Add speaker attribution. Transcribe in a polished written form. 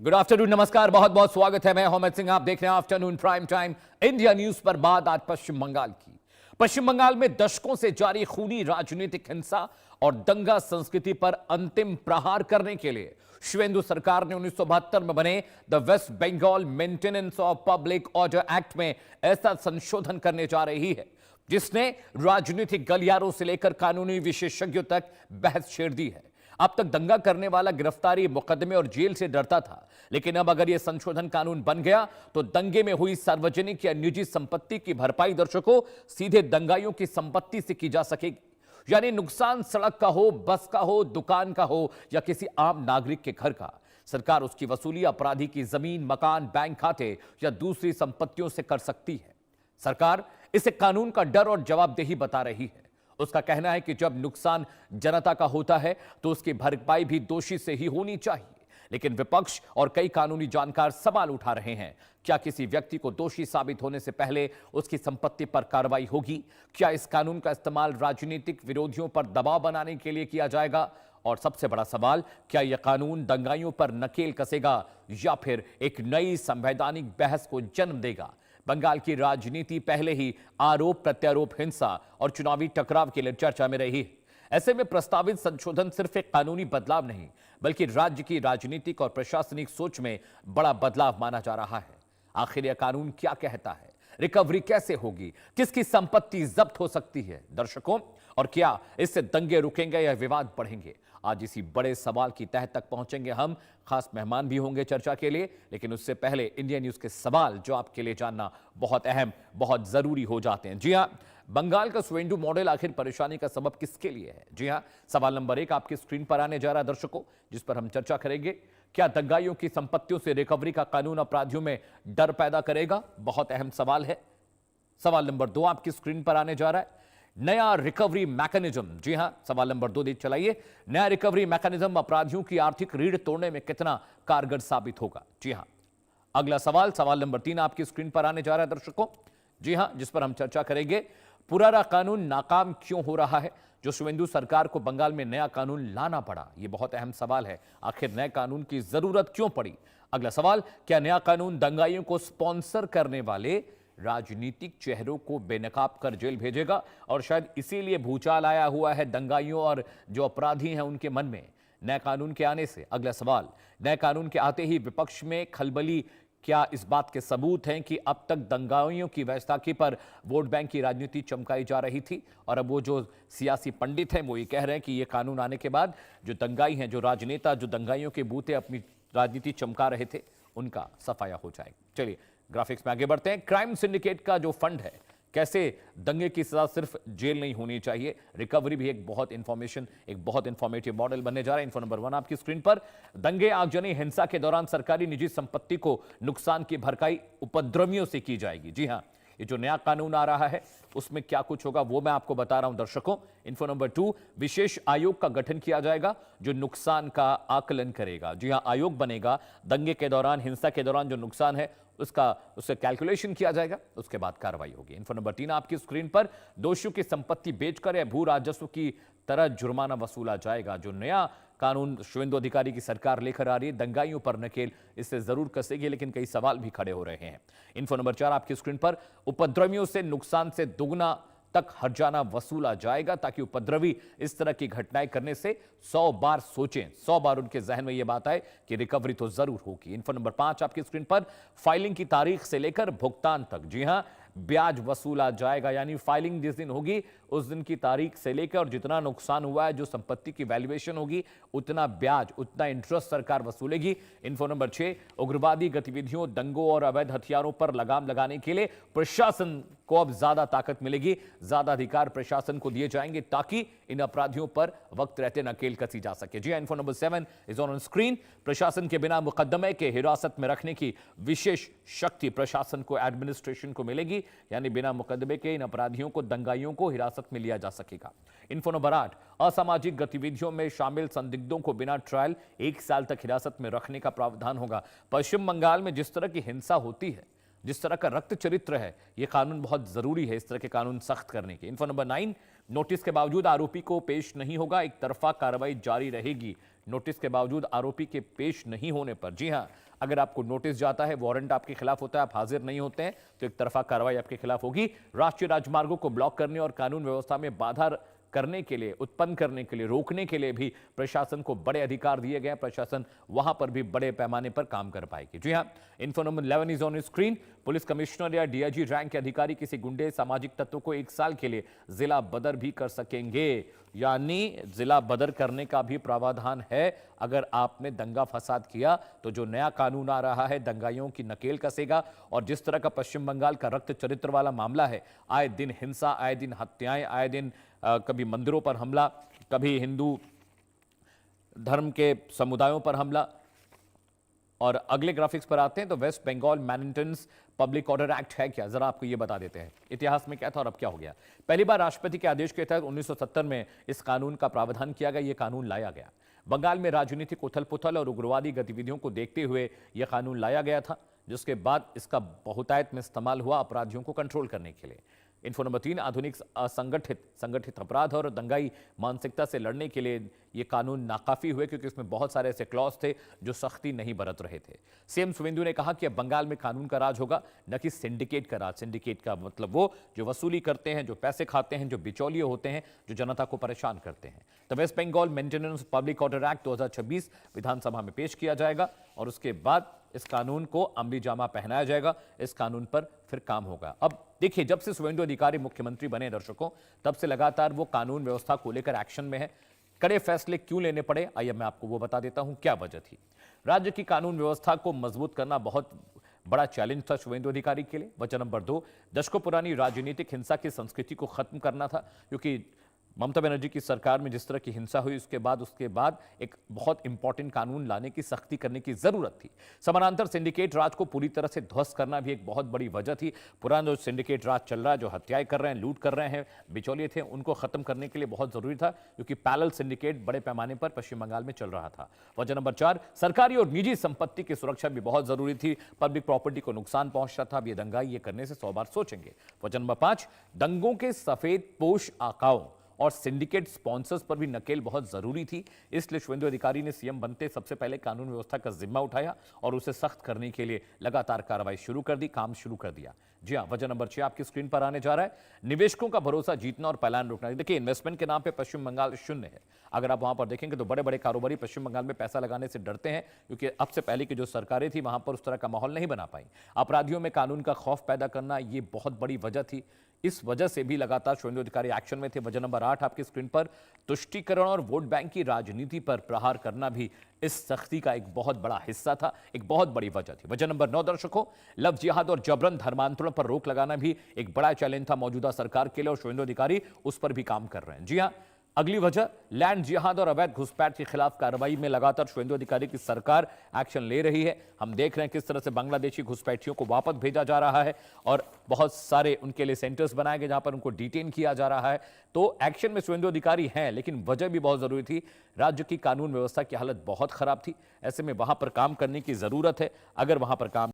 Speaker 1: Good afternoon, नमस्कार, बहुत बहुत स्वागत है। मैं मोहम्मद सिंह, आप देख रहे हैं afternoon prime time India news पर। बात आज पश्चिम बंगाल की। पश्चिम बंगाल में दशकों से जारी खूनी राजनीतिक हिंसा और दंगा संस्कृति पर अंतिम प्रहार करने के लिए शिवेंदु सरकार ने 1972 में बने the West Bengal maintenance of public order act में ऐसा संशोधन करने जा रही है जिसने राजनीतिक गलियारों से लेकर कानूनी विशेषज्ञों तक बहस छेड़ दी है। अब तक दंगा करने वाला गिरफ्तारी, मुकदमे और जेल से डरता था, लेकिन अब अगर यह संशोधन कानून बन गया तो दंगे में हुई सार्वजनिक या निजी संपत्ति की भरपाई दर्शकों सीधे दंगाइयों की संपत्ति से की जा सकेगी। यानी नुकसान सड़क का हो, बस का हो, दुकान का हो या किसी आम नागरिक के घर का, सरकार उसकी वसूली अपराधी की जमीन, मकान, बैंक खाते या दूसरी संपत्तियों से कर सकती है। सरकार इसे कानून का डर और जवाबदेही बता रही है। उसका कहना है कि जब नुकसान जनता का होता है तो उसकी भरपाई भी दोषी से ही होनी चाहिए। लेकिन विपक्ष और कई कानूनी जानकार सवाल उठा रहे हैं, क्या किसी व्यक्ति को दोषी साबित होने से पहले उसकी संपत्ति पर कार्रवाई होगी? क्या इस कानून का इस्तेमाल राजनीतिक विरोधियों पर दबाव बनाने के लिए किया जाएगा? और सबसे बड़ा सवाल, क्या यह कानून दंगाइयों पर नकेल कसेगा या फिर एक नई संवैधानिक बहस को जन्म देगा? बंगाल की राजनीति पहले ही आरोप प्रत्यारोप, हिंसा और चुनावी टकराव के लिए चर्चा में रही है। ऐसे में प्रस्तावित संशोधन सिर्फ एक कानूनी बदलाव नहीं, बल्कि राज्य की राजनीतिक और प्रशासनिक सोच में बड़ा बदलाव माना जा रहा है। आखिर यह कानून क्या कहता है? रिकवरी कैसे होगी? किसकी संपत्ति जब्त हो सकती है दर्शकों? और क्या इससे दंगे रुकेंगे या विवाद बढ़ेंगे? आज इसी बड़े सवाल की तह तक पहुंचेंगे हम। खास मेहमान भी होंगे चर्चा के लिए, लेकिन उससे पहले इंडिया न्यूज के सवाल जो आपके लिए जानना बहुत अहम, बहुत जरूरी हो जाते हैं। जी हां, बंगाल का शिवेंदु मॉडल आखिर परेशानी का सबब किसके लिए है? जी हां, सवाल नंबर 1 आपकी स्क्रीन पर आने जा रहा है दर्शकों, जिस पर हम चर्चा करेंगे। क्या दंगाइयों की संपत्तियों से रिकवरी का कानून अपराधियों में डर पैदा करेगा? बहुत अहम सवाल है। सवाल नंबर 2 आपकी स्क्रीन पर आने जा रहा है, नया रिकवरी मैकेनिज्म। जी हां, सवाल नंबर 2 देख चलाइए। नया रिकवरी मैकेनिज्म अपराधियों की आर्थिक रीढ़ तोड़ने में कितना कारगर साबित होगा? जी हां। अगला सवाल, सवाल नंबर 3 आपकी स्क्रीन पर आने जा रहा है दर्शकों। जी हां, जिस पर हम चर्चा करेंगे, पुराना कानून नाकाम क्यों हो रहा है? जो शिवेंदु सरकार को बंगाल में नया कानून लाना पड़ा, यह बहुत अहम सवाल है। आखिर नए कानून की जरूरत क्यों पड़ी? अगला सवाल, क्या नया कानून दंगाइयों को स्पॉन्सर करने वाले राजनीतिक चेहरों को बेनकाब कर जेल भेजेगा? और शायद इसीलिए भूचाल आया हुआ है दंगाइयों और जो अपराधी हैं उनके मन में नए कानून के आने से। अगला सवाल, नए कानून के आते ही विपक्ष में खलबली, क्या इस बात के सबूत हैं कि अब तक दंगाइयों की वैशाखी पर वोट बैंक की राजनीति चमकाई जा रही थी और अब वो जो सियासी पंडित हैं वो ये कह रहे हैं कि ये कानून आने के बाद जो दंगाई हैं, जो राजनेता, जो दंगाइयों के बूते अपनी राजनीति चमका रहे थे, उनका सफाया हो जाएगा। चलिए ग्राफिक्स में आगे बढ़ते हैं। क्राइम सिंडिकेट का जो फंड है, कैसे दंगे की सजा सिर्फ जेल नहीं होनी चाहिए, रिकवरी भी एक बहुत इंफॉर्मेटिव मॉडल बनने जा रहा है। इन्फो नंबर 1 आपकी स्क्रीन पर। दंगे, आगजनी, हिंसा के दौरान सरकारी निजी संपत्ति को नुकसान की भरपाई उपद्रवियों से की जाएगी। जी हां, ये जो नया कानून आ रहा है उसमें क्या कुछ होगा वो मैं आपको बता रहा हूं दर्शकों। इन्फो नंबर 2, विशेष आयोग का गठन किया जाएगा जो नुकसान का आकलन करेगा। जी हां, आयोग बनेगा, दंगे के दौरान, हिंसा के दौरान जो नुकसान है उससे कैलकुलेशन किया जाएगा, उसके बाद कार्रवाई होगी। इन्फो नंबर 3 आपकी स्क्रीन पर, दोषियों की संपत्ति बेचकर या भू राजस्व की तरह जुर्माना वसूला जाएगा। जो नया कानून शिवेंदु अधिकारी की सरकार लेकर आ रही है, दंगाइयों पर नकेल इससे जरूर कसेगी, लेकिन कई सवाल भी खड़े हो रहे हैं। इन्फो नंबर 4 आपकी स्क्रीन पर, उपद्रवियों से नुकसान से दुगना तक हर्जाना वसूला जाएगा ताकि उपद्रवी इस तरह की घटनाएं करने से 100 बार सोचें, 100 बार उनके जहन में यह बात आए कि रिकवरी तो जरूर होगी। इन्फो नंबर 5 आपकी स्क्रीन पर, फाइलिंग की तारीख से लेकर भुगतान तक, जी हां, ब्याज वसूला जाएगा। यानी फाइलिंग जिस दिन होगी उस दिन की तारीख से लेकर और जितना नुकसान हुआ है, जो संपत्ति की वैल्यूएशन होगी, उतना ब्याज, उतना इंटरेस्ट सरकार वसूलेगी। इन्फो नंबर 6, उग्रवादी गतिविधियों, दंगों और अवैध हथियारों पर लगाम लगाने के लिए प्रशासन को अब ज्यादा ताकत मिलेगी, ज्यादा अधिकार प्रशासन को दिए जाएंगे ताकि इन अपराधियों पर वक्त रहते नकेल कसी जा सके। जी, info number 7 is on screen. प्रशासन के बिना मुकदमे के हिरासत में रखने की विशेष शक्ति प्रशासन को, एडमिनिस्ट्रेशन को मिलेगी। यानी बिना मुकदमे के इन अपराधियों को, दंगाइयों को हिरासत में लिया जा सकेगा। इन्फो नंबर 8, असामाजिक गतिविधियों में शामिल संदिग्धों को बिना ट्रायल 1 साल तक हिरासत में रखने का प्रावधान होगा। पश्चिम बंगाल में जिस तरह की हिंसा होती है, जिस तरह का रक्त चरित्र है, यह कानून बहुत जरूरी है इस तरह के कानून सख्त करने के। इन्फो नंबर 9, नोटिस के बावजूद आरोपी को पेश नहीं होगा, एक तरफा कार्रवाई जारी रहेगी। नोटिस के बावजूद आरोपी के पेश नहीं होने पर, जी हां, अगर आपको नोटिस जाता है, वारंट आपके खिलाफ होता है, आप हाजिर नहीं होते हैं, तो एक तरफा कार्रवाई आपके खिलाफ होगी। राष्ट्रीय राजमार्गों को ब्लॉक करने और कानून व्यवस्था में बाधा करने के लिए, उत्पन्न करने के लिए, रोकने के लिए भी प्रशासन को बड़े अधिकार दिए गए। प्रशासन वहां पर भी बड़े पैमाने पर काम कर पाएगी। जी हां, info number 11 is on screen. Police commissioner या डीआईजी रैंक के अधिकारी किसी गुंडे सामाजिक तत्व को 1 साल के लिए जिला बदर भी कर सकेंगे, यानी जिला बदर करने का भी प्रावधान है। अगर आपने दंगा फसाद किया तो जो नया कानून आ रहा है दंगाइयों की नकेल कसेगा। और जिस तरह का पश्चिम बंगाल का रक्त चरित्र वाला मामला है, आए दिन हिंसा, आए दिन हत्याएं, आए दिन कभी मंदिरों पर हमला, कभी हिंदू धर्म के समुदायों पर हमला। और अगले ग्राफिक्स पर आते हैं तो West Bengal maintenance public order act है क्या, जरा आपको ये बता देते हैं इतिहास में क्या था और अब क्या हो गया। पहली बार राष्ट्रपति के आदेश के तहत 1970 में इस कानून का प्रावधान किया गया। यह कानून लाया गया बंगाल में राजनीतिक उथल पुथल और उग्रवादी गतिविधियों को देखते हुए यह कानून लाया गया था, जिसके बाद इसका बहुतायत में इस्तेमाल हुआ अपराधियों को कंट्रोल करने के लिए। इन्फो नंबर 3, आधुनिक संगठित अपराध और दंगाई मानसिकता से लड़ने के लिए ये कानून नाकाफी हुए, क्योंकि इसमें बहुत सारे ऐसे क्लॉज थे जो सख्ती नहीं बरत रहे थे। सीएम शुवेंदु ने कहा कि अब बंगाल में कानून का राज होगा, न कि सिंडिकेट का राज। सिंडिकेट का मतलब वो जो वसूली करते हैं, जो पैसे खाते हैं, जो बिचौलिए होते हैं, जो जनता को परेशान करते हैं। तो West Bengal maintenance public order act 2026 विधानसभा में पेश किया जाएगा और उसके बाद इस कानून को अमली जामा पहनाया जाएगा। इस कानून पर फिर काम होगा। अब देखिए, जब से शुवेंदु अधिकारी मुख्यमंत्री बने दर्शकों, तब से लगातार वो कानून व्यवस्था को लेकर एक्शन में है। कड़े फैसले क्यों लेने पड़े, आइए मैं आपको वो बता देता हूं क्या वजह थी। राज्य की कानून व्यवस्था को मजबूत करना बहुत बड़ा चैलेंज था शुवेंदु अधिकारी के लिए। वजह नंबर 2, दशकों पुरानी राजनीतिक हिंसा की संस्कृति को खत्म करना था, क्योंकि ममता बनर्जी की सरकार में जिस तरह की हिंसा हुई उसके बाद एक बहुत इंपॉर्टेंट कानून लाने की, सख्ती करने की जरूरत थी। समानांतर सिंडिकेट राज को पूरी तरह से ध्वस्त करना भी एक बहुत बड़ी वजह थी। पुराना जो सिंडिकेट राज चल रहा है, जो हत्याएं कर रहे हैं, लूट कर रहे हैं, बिचौलिए थे, उनको खत्म करने के लिए बहुत जरूरी था, क्योंकि पैरेलल सिंडिकेट बड़े पैमाने पर पश्चिम बंगाल में चल रहा था। वजह नंबर 4, सरकारी और निजी संपत्ति की सुरक्षा भी बहुत जरूरी थी। पब्लिक प्रॉपर्टी को नुकसान पहुंचता था। अब ये दंगाई ये करने से 100 बार सोचेंगे। वजह नंबर 5, दंगों के सफेद पोश आकाओं और सिंडिकेट स्पॉन्सर्स पर भी नकेल बहुत जरूरी थी। इसलिए शुवेंदु अधिकारी ने सीएम बनते सबसे पहले कानून व्यवस्था का जिम्मा उठाया और उसे सख्त करने के लिए लगातार कार्रवाई शुरू कर दी, काम शुरू कर दिया। जी हां, वजह नंबर 6 आपकी स्क्रीन पर आने जा रहा है। निवेशकों का भरोसा जीतना और पलायन रोकना। देखिए, इन्वेस्टमेंट के नाम पे पश्चिम बंगाल शून्य है। अगर आप वहां पर देखेंगे तो बड़े बड़े कारोबारी पश्चिम बंगाल में पैसा लगाने से डरते हैं, क्योंकि अब से पहले की जो सरकारें थी वहां पर उस तरह का माहौल नहीं बना पाई। अपराधियों में कानून का खौफ पैदा करना, ये बहुत बड़ी वजह थी। इस वजह से भी लगातार शुवेंदु अधिकारी एक्शन में थे। वजह नंबर 8 आपकी स्क्रीन पर, तुष्टीकरण और वोट बैंक की राजनीति पर प्रहार करना भी इस सख्ती का एक बहुत बड़ा हिस्सा था, एक बहुत बड़ी वजह थी। वजह नंबर 9 दर्शकों, लव जिहाद और जबरन धर्मांतरण पर रोक लगाना भी एक बड़ा चैलेंज था मौजूदा सरकार के लिए और शुवेंदु अधिकारी उस पर भी काम कर रहे हैं। जी हां, अगली वजह, लैंड जिहाद और अवैध घुसपैठ के खिलाफ कार्रवाई में लगातार शुवेंदु अधिकारी की सरकार एक्शन ले रही है। हम देख रहे हैं किस तरह से बांग्लादेशी घुसपैठियों को वापस भेजा जा रहा है और बहुत सारे उनके लिए सेंटर्स बनाए गए जहां पर उनको डिटेन किया जा रहा है। तो एक्शन में शुवेंदु अधिकारी हैं, लेकिन वजह भी बहुत जरूरी थी। राज्य की कानून व्यवस्था की हालत बहुत खराब थी। ऐसे में वहां पर काम करने की जरूरत है। अगर वहां पर काम